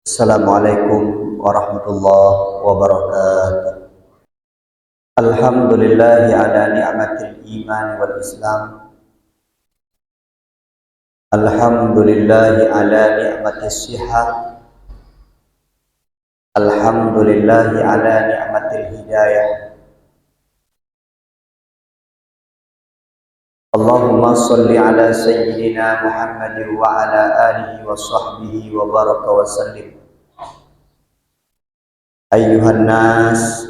Assalamualaikum warahmatullahi wabarakatuh. Alhamdulillahi ala ni'matil iman wal islam. Alhamdulillahi ala ni'matis sihah. Alhamdulillahi ala ni'matil hidayah. Allahumma salli ala sayyidina Muhammadin wa ala alihi wa sahbihi wa baraka wa sallim. Ayyuhan nas,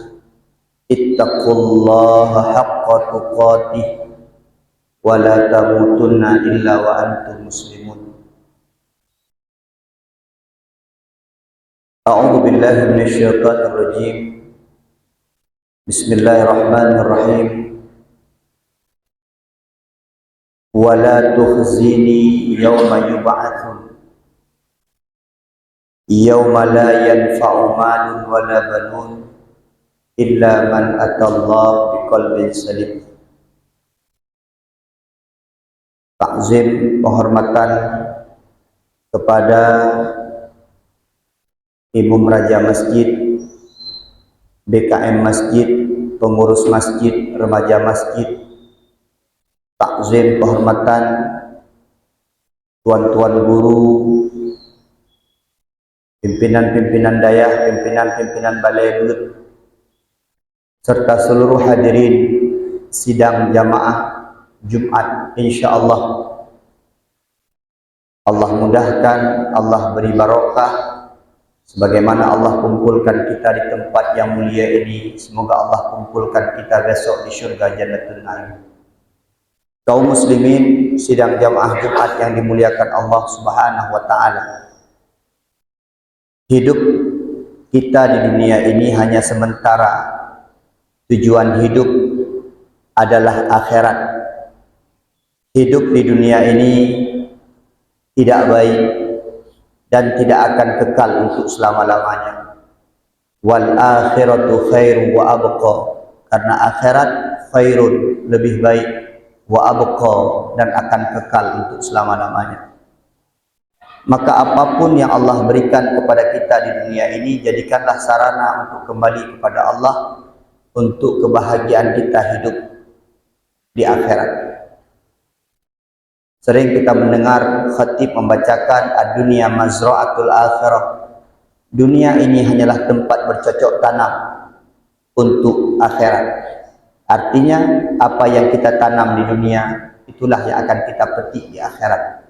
ittaqullaha haqqa tuqatih wa la tamutunna illa wa antum muslimun. A'udzu billahi minasy syaithanir rajim. Bismillahirrahmanirrahim. Wa la tukhzini yawma yub'atsun yawma la yanfa'u malun wa la banun illa man atallaha biqalbin salim. Takzim penghormatan kepada Imam Raja Masjid, BKM Masjid, pengurus masjid, remaja masjid. Takzim penghormatan tuan-tuan guru, pimpinan-pimpinan dayah, pimpinan-pimpinan balai but, serta seluruh hadirin sidang jamaah Jumat. InsyaAllah Allah mudahkan, Allah beri barokah. Sebagaimana Allah kumpulkan kita di tempat yang mulia ini, semoga Allah kumpulkan kita besok di syurga Jannatul Na'im. Kaum muslimin sidang jamaah Jumat yang dimuliakan Allah Subhanahu wa taala. Hidup kita di dunia ini hanya sementara. Tujuan hidup adalah akhirat. Hidup di dunia ini tidak baik dan tidak akan kekal untuk selama-lamanya. Wal akhiratu khairu wa abqa. Karena akhirat khairun, lebih baik, wa abqa, dan akan kekal untuk selama-lamanya. Maka apapun yang Allah berikan kepada kita di dunia ini, jadikanlah sarana untuk kembali kepada Allah, untuk kebahagiaan kita hidup di akhirat. Sering kita mendengar khatib membacakan ad-dunya mazra'atul akhirah. Dunia ini hanyalah tempat bercocok tanam untuk akhirat. Artinya apa yang kita tanam di dunia, itulah yang akan kita petik di akhirat.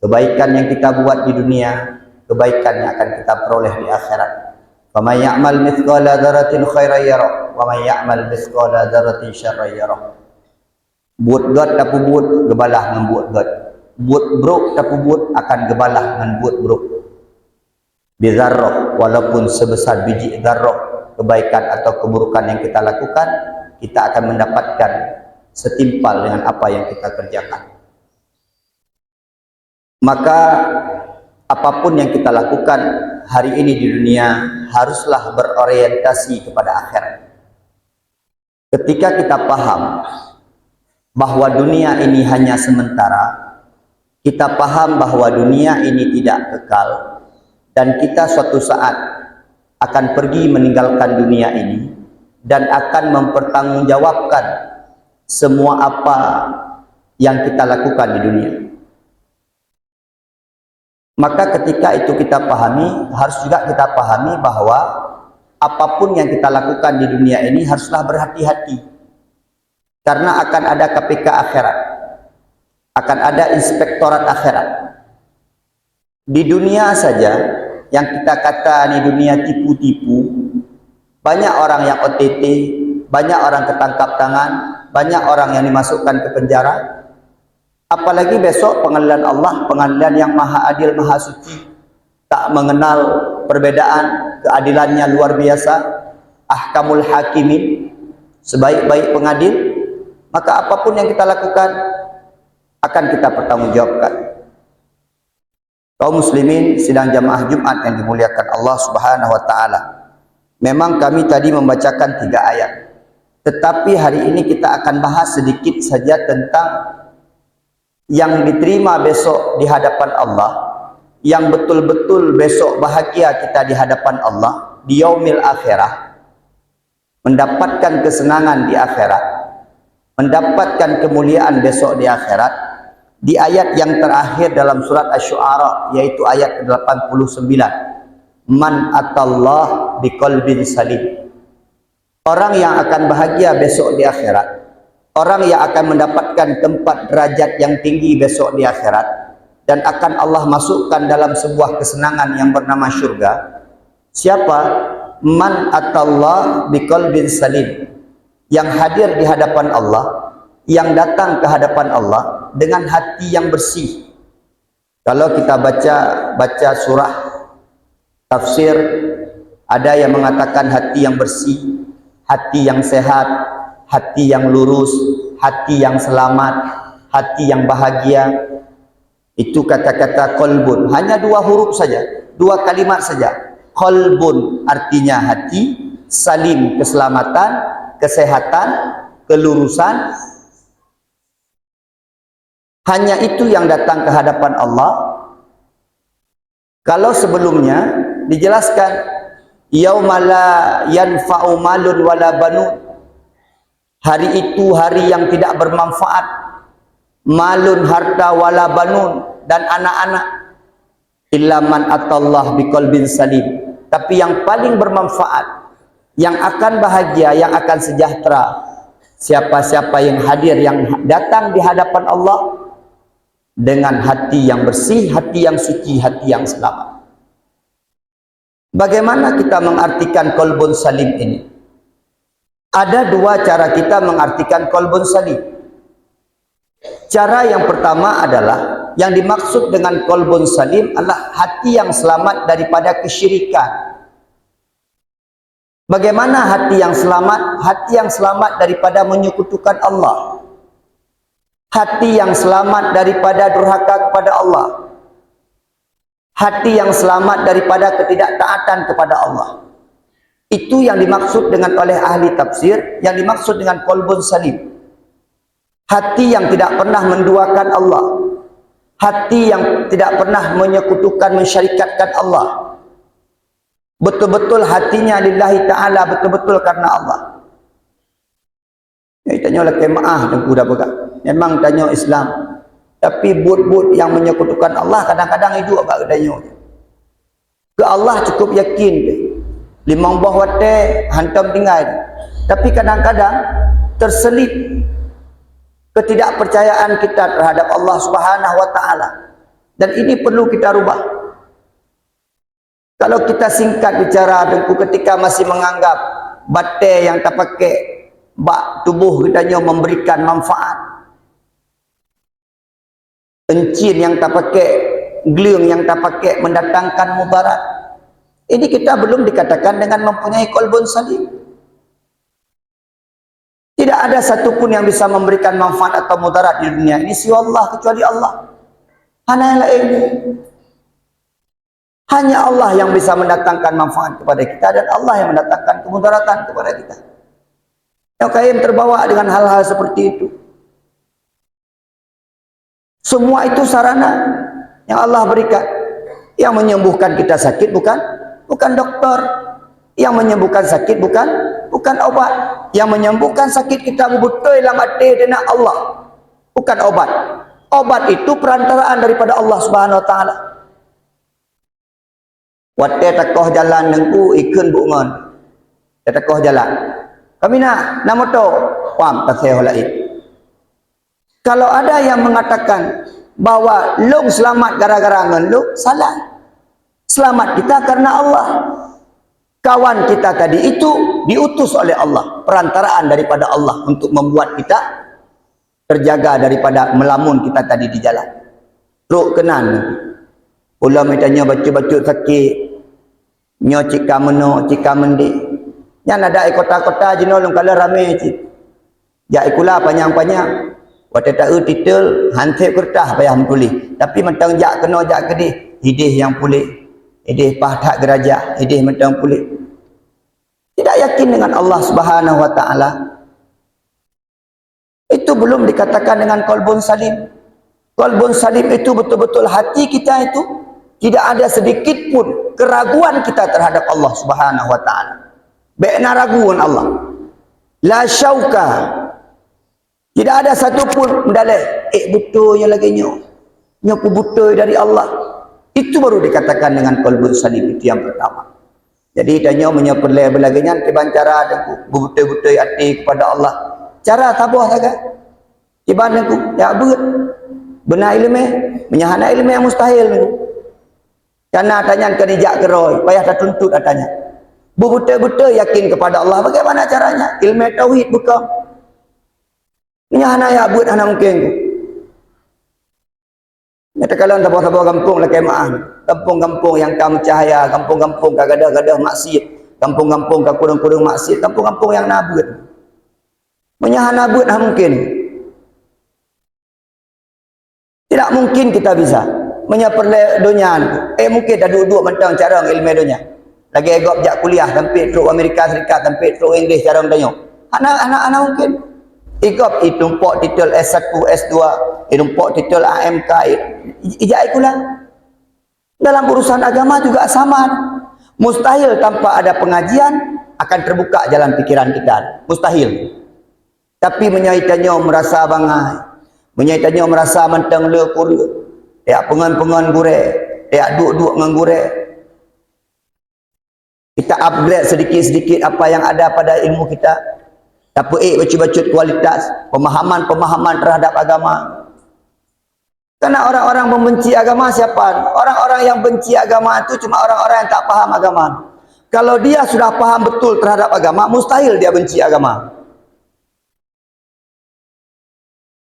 Kebaikan yang kita buat di dunia, kebaikan yang akan kita peroleh di akhirat. Faman ya'mal mithqala dzarratin khairan yarah, wa man ya'mal mithqala dzarratin syarran yarah. Buat god tapi buat gebalah membuat god. Buat brok tapi buat akan gebalah membuat brok. Bizarrah, walaupun sebesar biji dzarrah kebaikan atau keburukan yang kita lakukan, kita akan mendapatkan setimpal dengan apa yang kita kerjakan. Maka apapun yang kita lakukan hari ini di dunia haruslah berorientasi kepada akhirat. Ketika kita paham bahwa dunia ini hanya sementara, kita paham bahwa dunia ini tidak kekal, dan kita suatu saat akan pergi meninggalkan dunia ini dan akan mempertanggungjawabkan semua apa yang kita lakukan di dunia. Maka ketika itu kita pahami, harus juga kita pahami bahwa apapun yang kita lakukan di dunia ini haruslah berhati-hati. Karena akan ada KPK akhirat, akan ada inspektorat akhirat. Di dunia saja, yang kita kata di dunia tipu-tipu, banyak orang yang OTT, banyak orang ketangkap tangan, banyak orang yang dimasukkan ke penjara. Apalagi besok pengadilan Allah, pengadilan yang maha adil, maha suci, tak mengenal perbedaan, keadilannya luar biasa, ahkamul hakimin, sebaik-baik pengadil. Maka apapun yang kita lakukan akan kita pertanggungjawabkan. Kaum muslimin sidang jamaah Jumat yang dimuliakan Allah Subhanahu wa taala. Memang kami tadi membacakan 3 ayat. Tetapi hari ini kita akan bahas sedikit saja tentang yang diterima besok di hadapan Allah, yang betul-betul besok bahagia kita di hadapan Allah di yaumil akhirah, mendapatkan kesenangan di akhirat, mendapatkan kemuliaan besok di akhirat, di ayat yang terakhir dalam surat Asy-Syu'ara, yaitu ayat ke-89, man atallah biqalbin salim. Orang yang akan bahagia besok di akhirat, orang yang akan mendapatkan tempat derajat yang tinggi besok di akhirat, dan akan Allah masukkan dalam sebuah kesenangan yang bernama syurga. Siapa? Man atallah biqalbin salim, yang hadir di hadapan Allah, yang datang ke hadapan Allah dengan hati yang bersih. Kalau kita baca surah tafsir, ada yang mengatakan hati yang bersih, hati yang sehat, hati yang lurus, hati yang selamat, hati yang bahagia. Itu kata-kata qalbun, hanya 2 huruf saja, 2 kalimat saja. Qalbun artinya hati, salim keselamatan, kesehatan, kelurusan. Hanya itu yang datang ke hadapan Allah. Kalau sebelumnya dijelaskan yaumala yanfa'u malun wala banun, hari itu hari yang tidak bermanfaat, malun harta wala banun, dan anak-anak, illa man atallah biqalbin salim. Tapi yang paling bermanfaat, yang akan bahagia, yang akan sejahtera, siapa-siapa yang hadir, yang datang di hadapan Allah dengan hati yang bersih, hati yang suci, hati yang selamat. Bagaimana kita mengartikan qalbun salim ini? Ada 2 cara kita mengartikan qalbun salim. Cara yang pertama adalah, yang dimaksud dengan qalbun salim adalah hati yang selamat daripada kesyirikan. Bagaimana hati yang selamat? Hati yang selamat daripada menyekutukan Allah, hati yang selamat daripada durhaka kepada Allah, hati yang selamat daripada ketidaktaatan kepada Allah. Itu yang dimaksud dengan oleh ahli tafsir, yang dimaksud dengan qalbun salim. Hati yang tidak pernah menduakan Allah, hati yang tidak pernah menyekutukan, mensyarikatkan Allah. Betul-betul hatinya lillahi ta'ala, betul-betul karena Allah. Tanya lah kemaah dan kuda pegang. Memang tanya Islam, tapi but-but yang menyekutukan Allah kadang-kadang hidup agak tanya. Ke Allah cukup yakin, limang buah wate hantam tinggal. Tapi kadang-kadang terselip ketidakpercayaan kita terhadap Allah Subhanahu wa taala. Dan ini perlu kita rubah. Kalau kita singkat bicara dengku ketika masih menganggap bate yang tak pakai bak tubuh kitanya memberikan manfaat, encin yang tak pakai, geliung yang tak pakai mendatangkan mudarat, ini kita belum dikatakan dengan mempunyai qalbun salim. Tidak ada satupun yang bisa memberikan manfaat atau mudarat di dunia ini siwa Allah, kecuali Allah. Hanya yang lain. Hanya Allah yang bisa mendatangkan manfaat kepada kita, dan Allah yang mendatangkan kemudaratan kepada kita. Yang kalian terbawa dengan hal-hal seperti itu. Semua itu sarana yang Allah berikan. Yang menyembuhkan kita sakit bukan dokter. Yang menyembuhkan sakit bukan obat. Yang menyembuhkan sakit kita betul dalam hati dengan Allah, bukan obat. Obat itu perantaraan daripada Allah Subhanahu wa taala. Wate takoh jalan nengku ikun bungon. Takoh jalan. Kami nak motor, pam tasih lain. Kalau ada yang mengatakan bahwa long selamat gara-gara ngeluk, salah. Selamat kita karena Allah. Kawan kita tadi itu diutus oleh Allah, perantaraan daripada Allah untuk membuat kita terjaga daripada melamun kita tadi di jalan. Teruk kenan. Ulama tanya baca-baca sakit, nyo cika meno, cika mendi. Yang ada kota-kota jenolong kalau ramai cik. Ya ikulah panjang-panjang. Waktu tahu titel hantik kertas payah tulis. Tapi mentang jak kena jak kedih, hidih yang pulih. Hidih pahtak gerajah, hidih mentang pulih. Tidak yakin dengan Allah Subhanahu wa taala. Itu belum dikatakan dengan qalbun salim. Qalbun salim itu betul-betul hati kita itu Tidak ada sedikit pun keraguan kita terhadap Allah Subhanahu wa taala. Baikna raguan Allah. La syauka. Tidak ada satu pun mendalai betulnya lagi nyo betul dari Allah. Itu baru dikatakan dengan qalbun salim, itu yang pertama. Jadi tanya menyapelai belagangan kebancara betul-betul hati kepada Allah. Cara tabah saja. Ibadahku ya beut. Benar ilmu, menyahana ilmu yang mustahil ni. Karena tanya ke dijak keroi, payah tak tuntut tanya. Betul-betul yakin kepada Allah. Bagaimana caranya? Ilmu tauhid bukan. Menyahana ya beut ana mungkin. Nyata kalau tabah-tabah kampung lah kemaah. Kampung-kampung yang kam cahaya, kampung-kampung ka gadah-gadah maksiat, kampung-kampung ka kurung-kurung maksiat, kampung-kampung yang nabut. Menyahan nabut mungkin. Tidak mungkin kita bisa menyaperle dunia. Mungkin dah duduk mentang cara ilmu dunia. Lagi egop jak kuliah sampai teruk Amerika Serikat, sampai teruk Inggeris cara tanya. Anak-anak mungkin. Egop itu pok titel S1, S2, itu pok titel AMK. Ijazah ikulah. Dalam urusan agama juga sama. Mustahil tanpa ada pengajian akan terbuka jalan pikiran kita. Mustahil. Tapi menyaitannya merasa bangai, menyaitannya merasa mentang le kur, ya pengan-pengan gure, ya duk-duk ngan gure. Kita upgrade sedikit-sedikit apa yang ada pada ilmu kita. Tapi bacut-bacut kualitas, pemahaman-pemahaman terhadap agama. Karena orang-orang membenci agama siapa? Orang-orang yang benci agama itu cuma orang-orang yang tak paham agama. Kalau dia sudah paham betul terhadap agama, mustahil dia benci agama.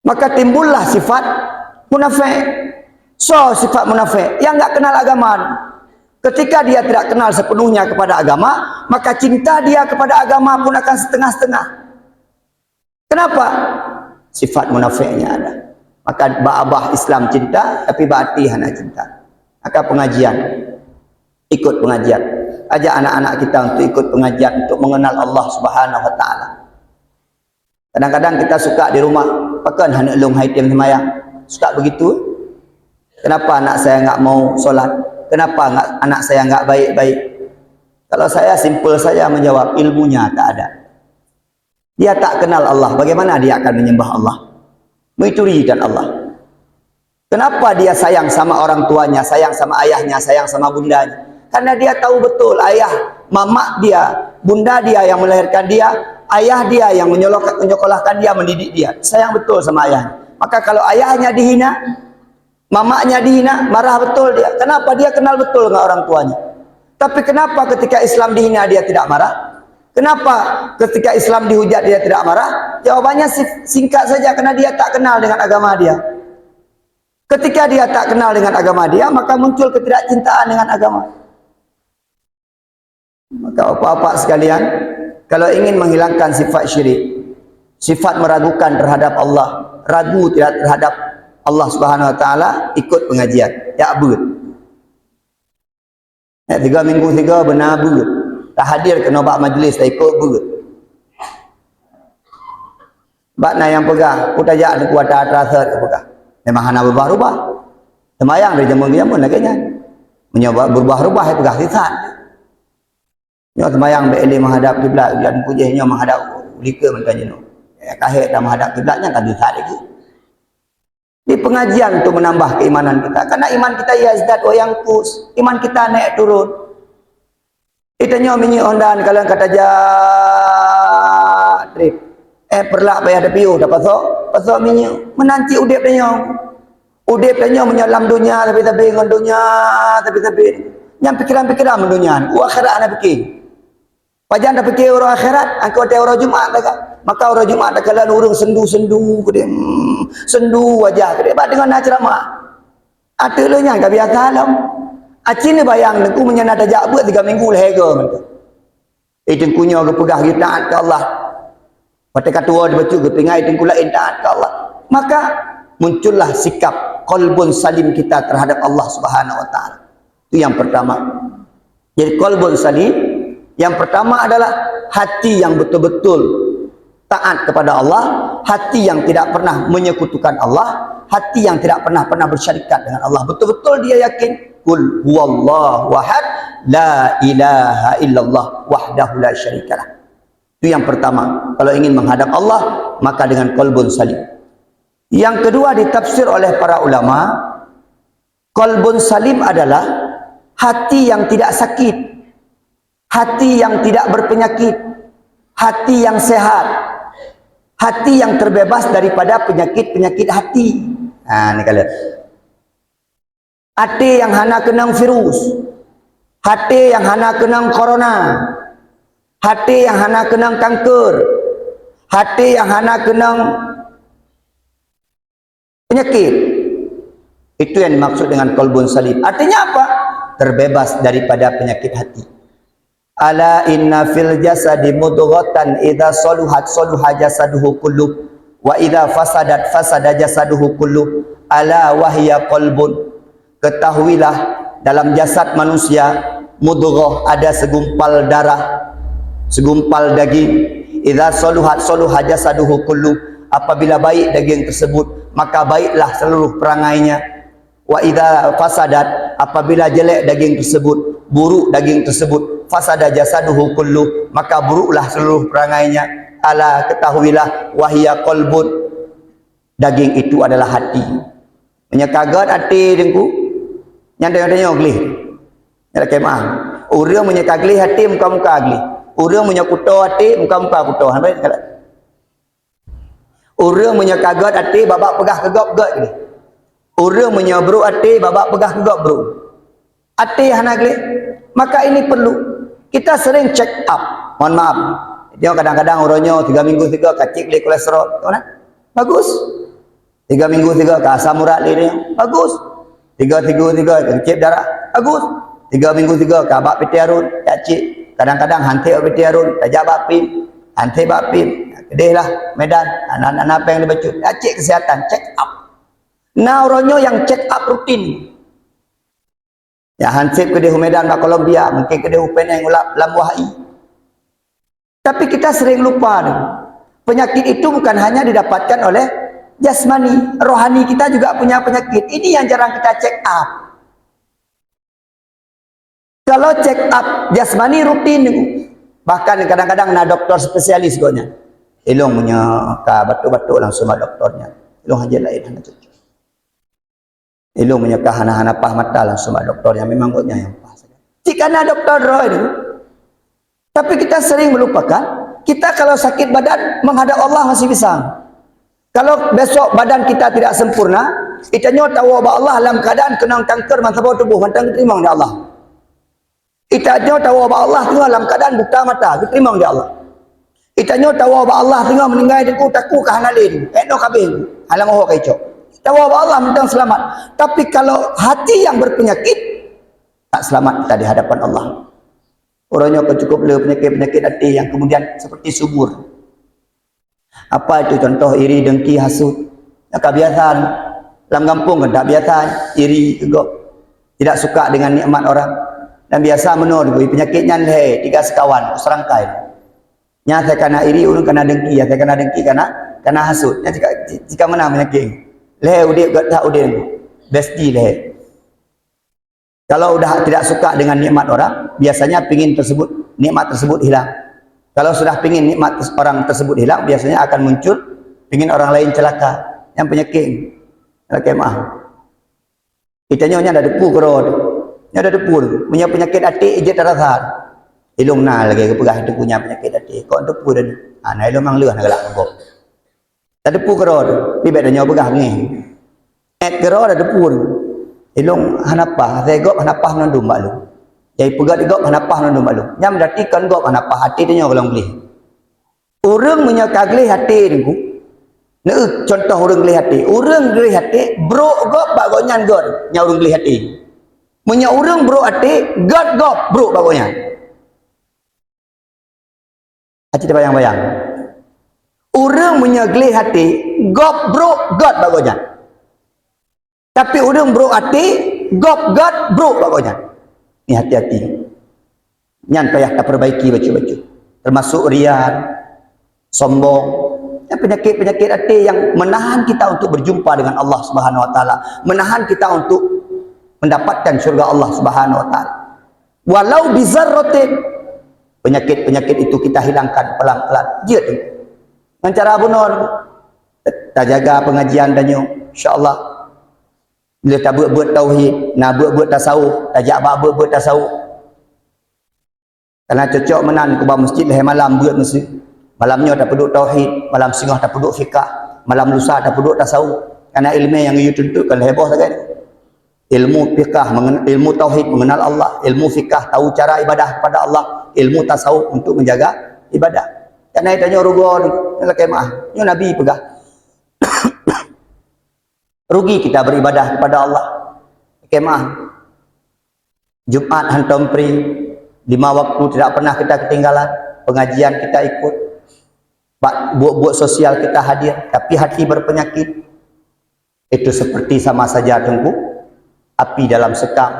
Maka timbullah sifat munafik. So, sifat munafik yang enggak kenal agama. Ketika dia tidak kenal sepenuhnya kepada agama, maka cinta dia kepada agama pun akan setengah-setengah. Kenapa? Sifat munafiknya ada. Maka ba'abah Islam cinta, tapi ba'ati hana cinta. Maka pengajian, ikut pengajian. Ajak anak-anak kita untuk ikut pengajian, untuk mengenal Allah Subhanahu wa taala. Kadang-kadang kita suka di rumah, pakan hana long haitim semayang. Suka begitu. Kenapa anak saya enggak mau solat? Kenapa anak saya enggak baik-baik? Kalau saya simpel saja menjawab, ilmunya tak ada. Dia tak kenal Allah, bagaimana dia akan menyembah Allah? Mencuri dan Allah. Kenapa dia sayang sama orang tuanya, sayang sama ayahnya, sayang sama bundanya? Karena dia tahu betul ayah, mamak dia, bunda dia yang melahirkan dia, ayah dia yang menyekolahkan dia, mendidik dia. Sayang betul sama ayahnya. Maka kalau ayahnya dihina, mamaknya dihina, marah betul dia. Kenapa? Dia kenal betul dengan orang tuanya. Tapi kenapa ketika Islam dihina dia tidak marah? Kenapa ketika Islam dihujat dia tidak marah? Jawabannya singkat saja, karena dia tak kenal dengan agama dia. Ketika dia tak kenal dengan agama dia, maka muncul ketidakcintaan dengan agama. Maka bapak-bapak sekalian, kalau ingin menghilangkan sifat syirik, sifat meragukan terhadap Allah, ragu tidak terhadap Allah Subhanahu wa taala, ikut pengajian. Ya abud. 3 minggu 3 benar abud. Tak hadir ke nobak majlis, tak ikut abud. Bakna yang pegah, putajak ni kuat terasa ke pegah. Memang hana berubah-ubah. Semayang dari jamun-jamun lagi nya. Menyoba berubah-ubah pegah sisan. Nyo semayang beele menghadap kiblat, dan pujihnya menghadap ulika mentanya no. Kahit dah menghadap kiblatnya tak bisa lagi. Di pengajian untuk menambah keimanan kita. Karena iman kita yazdad wa yanqus. Iman kita naik turun. Itanya minyak ondan kalau kata trip. Perlak payah ada piu dapat pasok minyak menanti udip dia. Udip dia menyalam dunia tapi dengan dunia tapi yang pikiran-pikiran mendunia. Akhirat ana fikir. Pajan dah fikir orang akhirat, engkau ada orang Jumaat dah. Maka orang Jumaat dah kalau urung sendu-sendu ke dia. Sendu wajah ke dia dengan ceramah. Ada lo nya enggak biasa alam. Acin ni bayang aku menyana tajak buat 3 minggu lah hega mentah. Tengkunya ke pegah kita taat ke Allah. Pada kata dia baca ke tengah tengku lain taat ke Allah. Maka muncullah sikap qalbun salim kita terhadap Allah Subhanahu wa taala. Itu yang pertama. Jadi qalbun salim yang pertama adalah hati yang betul-betul taat kepada Allah, hati yang tidak pernah menyekutukan Allah, hati yang tidak pernah bersyarikat dengan Allah. Betul-betul dia yakin Qul huwallahu ahad, la ilaha illallah wahdahu la syarikalah. Itu yang pertama. Kalau ingin menghadap Allah, maka dengan qalbun salim. Yang kedua ditafsir oleh para ulama, qalbun salim adalah hati yang tidak sakit, hati yang tidak berpenyakit, hati yang sehat, hati yang terbebas daripada penyakit-penyakit hati. Ini kalian. Hati yang hana kenang virus, hati yang hana kenang corona, hati yang hana kenang kanker, hati yang hana kenang penyakit. Itu yang dimaksud dengan qalbun salim. Artinya apa? Terbebas daripada penyakit hati. Ala inna fil jasadi mudghatan idza saluhat saluha jasaduhu kullu wa idza fasadat fasada jasaduhu kullu ala wahya qalbun. Ketahuilah dalam jasad manusia mudghah, ada segumpal darah, segumpal daging. Idza saluhat saluha jasaduhu kullu, apabila baik daging tersebut maka baiklah seluruh perangainya. Wa idza fasadat, apabila jelek daging tersebut, buruk daging tersebut, fasada jasaduhu kullu, maka buruklah seluruh perangainya. Ala ketahuilah wahya qalbun, daging itu adalah hati. Menyekagat hati dengku nyanda-nyanda geli nyada kemah. Urang menyekagli hati muka-muka agli, urang menyakuto hati muka-muka kuto. Urang menyekagat hati babak pegah kegop gak gini. Urang menyabruk hati babak pegah kegop bro. Hati hana geli. Maka ini perlu kita sering check up. Mohon maaf, dia kadang-kadang orangnya 3 minggu 3 kacik le kolesterol, mana? Bagus. 3 minggu 3 ke asam urat le dia. Bagus. 3 kencip darah. Bagus. 3 minggu 3 ke abak piti arun, kacik. Kadang-kadang hantai piti arun, tajak bapim, hantai bapim. Kedih lah Medan, anak-anak apa yang dibacut. Kacik kesihatan, check up. Nah orangnya yang check up rutin. Ya hansip kedih Medan ke Kolombia, mungkin kedih Penang Lam Wahai. Tapi kita sering lupa nih. Penyakit itu bukan hanya didapatkan oleh jasmani, rohani kita juga punya penyakit. Ini yang jarang kita check up. Kalau check up jasmani rutin, bahkan kadang-kadang na dokter spesialis gonya. Ilung punya ka batu-batu langsung sama doktornya. Ilung aja lain hana cucu. Ilung punya ka hana-hana pah mata langsung sama doktornya, memang gonya yang pah. Jika na doktor roh itu. Tapi kita sering melupakan, kita kalau sakit badan menghadap Allah masih bisa. Kalau besok badan kita tidak sempurna, kita tahu bahwa Allah dalam keadaan kenang kanker mantap tubuh, mantap terima oleh Allah. Kita tahu bahwa Allah tengah dalam keadaan buta mata, terima oleh Allah. Kita tahu bahwa Allah tengah meninggal di taku ke hanalin, eno kabin, alam oh kaico. Tahu bahwa Allah mentang selamat. Tapi kalau hati yang berpenyakit tak selamat kita di hadapan Allah. Orangnya cukup le penyakit-penyakit hati yang kemudian seperti subur. Apa itu contoh? Iri, dengki, hasut. Kebiasaan dalam kampung kan tak biasa iri juga, tidak suka dengan nikmat orang, dan biasa menurut penyakitnya leh 3 sekawan serangkai. Nya saya kena iri, ulun kena dengki, ya saya kena dengki kena hasut. Nya jika mana penyakit leh udik gak tak udik besti leh. Kalau udah tidak suka dengan nikmat orang, biasanya pingin nikmat tersebut hilang. Kalau sudah pingin nikmat orang tersebut hilang, biasanya akan muncul pingin orang lain celaka. Yang penyakit, kemah. Kita nyonya ada depu kerod, nya ada depu. Punya penyakit hati, ijat terasar. Ilung na lagi kepegah itu punya penyakit hati. Kau depu dan, nah ilung mang leuh nak galak kau. Ada depu kerod, di bedanya pegah ni. Kerod ada depu. Ilung hanapa, saya gop hanapa menandum malu. Jadi pegat gop hanapa menandum malu. Nyam datikan gop hanapa hati dia kalau beli. Orang menyakagli hati niku. Nah, contoh orang beli hati. Orang beli hati, bro gop bagonyan god. Nya orang beli hati. Munya orang bro hati, god gop bro bagonyan. Hati bayang-bayang. Orang menyagli hati, gop bro god bagonyan. Tapi orang bro hati, gop god bro bagonya. Ini hati-hati. Nyan payah kita perbaiki baju-baju. Termasuk rian, sombong, penyakit-penyakit hati yang menahan kita untuk berjumpa dengan Allah Subhanahu Wa Taala, menahan kita untuk mendapatkan syurga Allah Subhanahu wa taala. Walau bizarratin, penyakit-penyakit itu kita hilangkan pelan-pelan. Dia tu. Dengan cara benar. Tak jaga pengajian danyo, insya-Allah. Bila tak buat tauhid, nak buat tasawuf, tajak buat tasawuf. Karena cocok menan ke masjid leher malam buat mesti. Malamnya tak peduk tauhid, malam singah tak peduk fiqah, malam lusa tak peduk tasawuf. Karena ilmu yang you tuntutkan heboh sangat. Ilmu fiqah, ilmu tauhid mengenal Allah, ilmu fiqah tahu cara ibadah kepada Allah, ilmu tasawuf untuk menjaga ibadah. Karena tanya rugo ni, nak kemah, ni Nabi pegah. Rugi kita beribadah kepada Allah. Kemah. Jumat hantam pri, 5 waktu tidak pernah kita ketinggalan, pengajian kita ikut, buat sosial kita hadir, tapi hati berpenyakit. Itu seperti sama saja tengku api dalam sekam.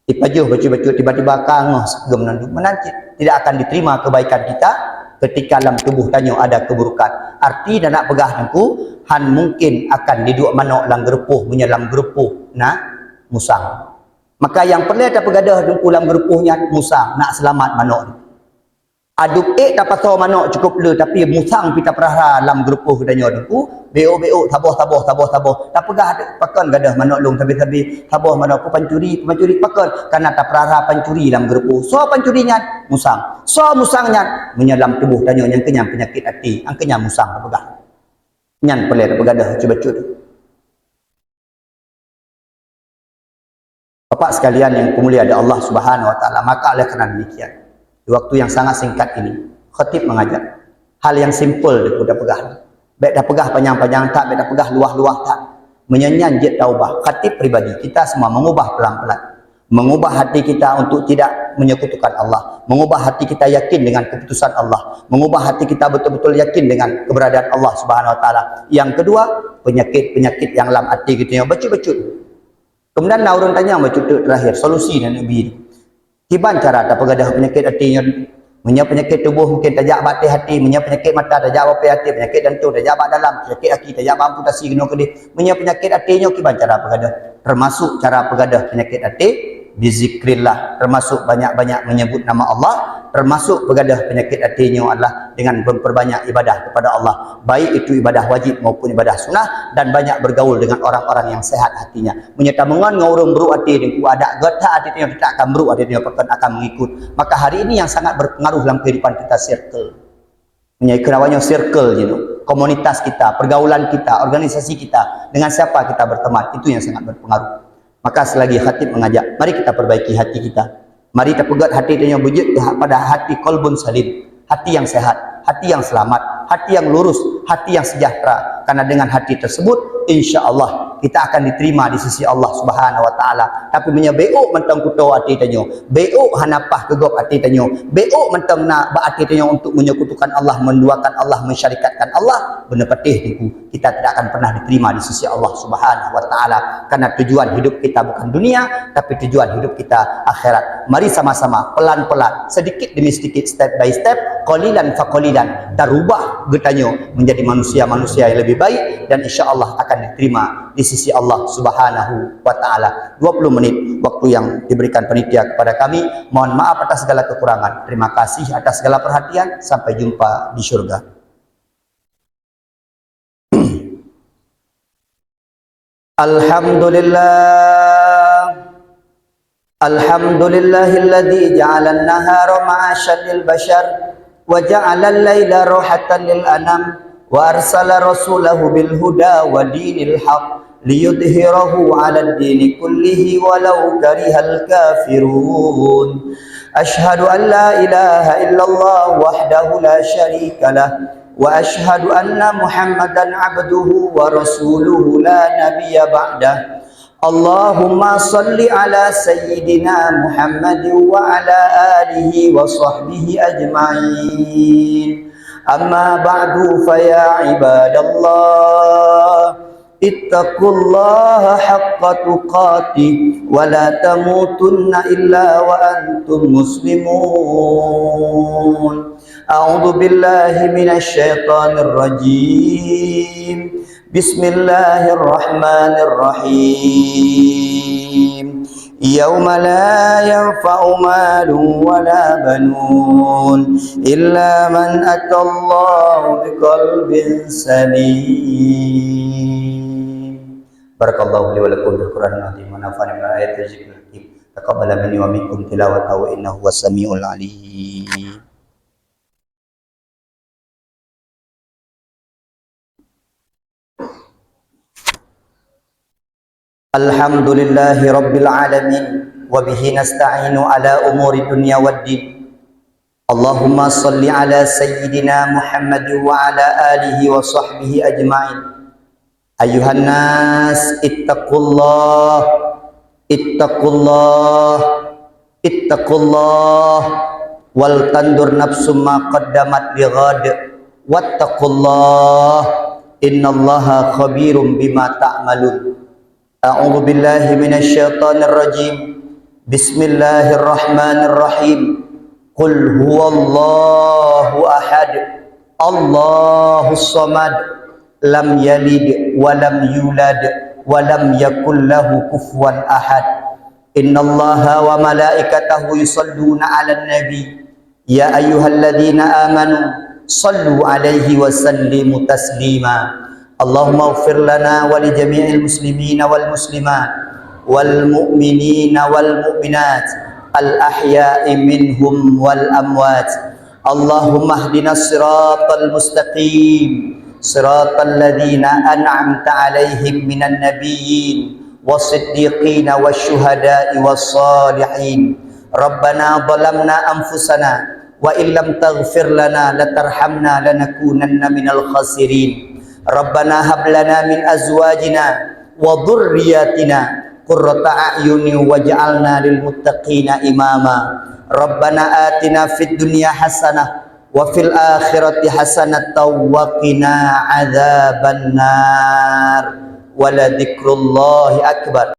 Dipajuh baca-baca tiba-tiba kangah segem menanti. Tidak akan diterima kebaikan kita ketika dalam tubuh tanyo ada keburukan. Arti dan nak pegah tengku han mungkin akan diduk manok lang gerepuh menyelam gerepuh na musang. Maka yang perlu ada pegadah tengku dalam gerepuhnya musang nak selamat manok. Aduk tak pasal manok cukup le tapi musang pita perahara dalam gerepuh danyo tengku beo taboh tak pegah pakan gadah manok long tabi taboh manok pancuri pakan karena tak perahara pancuri dalam gerepuh. So pancurinya musang, so musangnya menyelam tubuh danyo yang kenyang penyakit hati angkanya musang tak pegah nyan pelai tak pegadah cuba-cuba tu. Bapak sekalian yang kemulia ada Allah Subhanahu wa taala, maka oleh kerana demikian di waktu yang sangat singkat ini khatib mengajar hal yang simple dia dah pegah. Baik dah pegah panjang-panjang tak, baik dah pegah luah-luah tak. Menyanyian je taubah. Khatib pribadi kita semua mengubah pelan-pelan. Mengubah hati kita untuk tidak menyekutukan Allah. Mengubah hati kita yakin dengan keputusan Allah. Mengubah hati kita betul-betul yakin dengan keberadaan Allah Subhanahu wa taala. Yang kedua, penyakit-penyakit yang dalam hati kita yang becut-becut. Kemudian orang tanya becut terakhir, solusi dan Nabi. Kiban cara tak pegadah penyakit hatinya. Punya penyakit tubuh mungkin tajak batin hati, punya penyakit mata tajak batin hati, penyakit jantung tajak bat dalam, penyakit kaki tajak amputasi kena kedih. Punya penyakit hatinya kiban cara pegadah. Termasuk cara pegadah penyakit hati bizikrillah, termasuk banyak-banyak menyebut nama Allah, termasuk pegadah penyakit hatinya adalah dengan memperbanyak ibadah kepada Allah, baik itu ibadah wajib maupun ibadah sunnah, dan banyak bergaul dengan orang-orang yang sehat hatinya. Menyata mengon ngurung beruk hati ni ku ada getah hati dia tidak akan beruk hati dia akan mengikut. Maka hari ini yang sangat berpengaruh dalam kehidupan kita circle. Menyai kenawanya circle je tu. Komunitas kita, pergaulan kita, organisasi kita, dengan siapa kita berteman, itu yang sangat berpengaruh. Maka selagi khatib mengajak, mari kita perbaiki hati kita. Mari kita pegat hati yang wujud pada hati qalbun salim, hati yang sehat, hati yang selamat, hati yang lurus, hati yang sejahtera. Karena dengan hati tersebut, insya Allah kita akan diterima di sisi Allah Subhanahu wa taala. Tapi menyebeu mentang kuto hati tanyo, beu hanapah kegop hati tanyo, beu mentang nak ba hati tanyo untuk menyekutukan Allah, menduakan Allah, mensyarikatkan Allah, benar patih niku kita tidak akan pernah diterima di sisi Allah Subhanahu wa taala. Karena tujuan hidup kita bukan dunia, tapi tujuan hidup kita akhirat. Mari sama-sama pelan-pelan, sedikit demi sedikit, step by step, qalilan fa qalilan, darubah getanyo menjadi manusia-manusia yang lebih baik, dan insya Allah akan diterima di sisi Allah Subhanahu wa taala. 20 menit waktu yang diberikan panitia kepada kami. Mohon maaf atas segala kekurangan. Terima kasih atas segala perhatian. Sampai jumpa di syurga. Alhamdulillah. Alhamdulillahilladzi ja'ala an-nahara ma'asyan lil bashar wa ja'ala al-laila rahatan lil anam wa arsala rasulahu bil huda wa dinil haq liyudhhirahu 'ala ad-dini kullihi walau karihal kafirun. Ashhadu an la ilaha illallah wahdahu la syarika lah wa ashhadu anna Muhammadan 'abduhu wa rasuluhu la nabiyya ba'dah. Allahumma salli ala sayyidina Muhammad wa ala alihi wa sahbihi ajma'in. Amma ba'du fa ya ibadallah ittaqullaha haqqa tuqatih wa la tamutunna illa wa antum muslimun. A'udzu billahi minasy syaithanir rajim. Bismillahirrahmanirrahim. Yauma la yanfa'u malun wala banun illa man atallaha biqalbin salim. Barakallahu li wa lakum bil Qur'anil azim wa nafa'ani bil ayatil hakim. Taqabbal minni wa minkum tilawatahu innahu was-sami'ul 'alim. Alhamdulillahi rabbil alamin wa bihi nasta'inu ala umuri dunya waddin. Allahumma salli ala sayyidina Muhammad wa ala alihi wa sahbihi ajma'in. Ayuhan nas ittaqullah ittaqullah ittaqullah wal tandur nafsum ma qaddamat lighad wattaqullah innallaha khabirum bima ta'malun. A'udzu billahi minasyaitonir rajim. Bismillahirrahmanirrahim. Qul huwallahu ahad. Allahus samad. Lam yalid wa lam yulad wa lam yakul lahu kufuwan ahad. Innallaha wa malaikatahu yusholluna 'alan nabi. Ya ayyuhalladzina amanu shallu 'alaihi wa sallimu taslima. Allahumma ighfir lana wa li jami'il muslimina wal muslimat wal mu'minina wal mu'minat al ahya'i minhum wal amwat. Allahumma ihdinas siratal mustaqim siratal ladzina an'amta 'alaihim minan nabiyyin was-siddiqin wasyuhada'i was-shalihin. Rabbana zalamna anfusana wa illam taghfir lana latarhamna lanakunanna minal khasirin. Rabbana hab lana min azwajina wa dhurriyyatina qurrata a'yuni waj'alna lil muttaqina imama. Rabbana atina fid dunya hasanah wa fil akhirati hasanatan wa qina adzabannar. Wa la dzikrullahi akbar.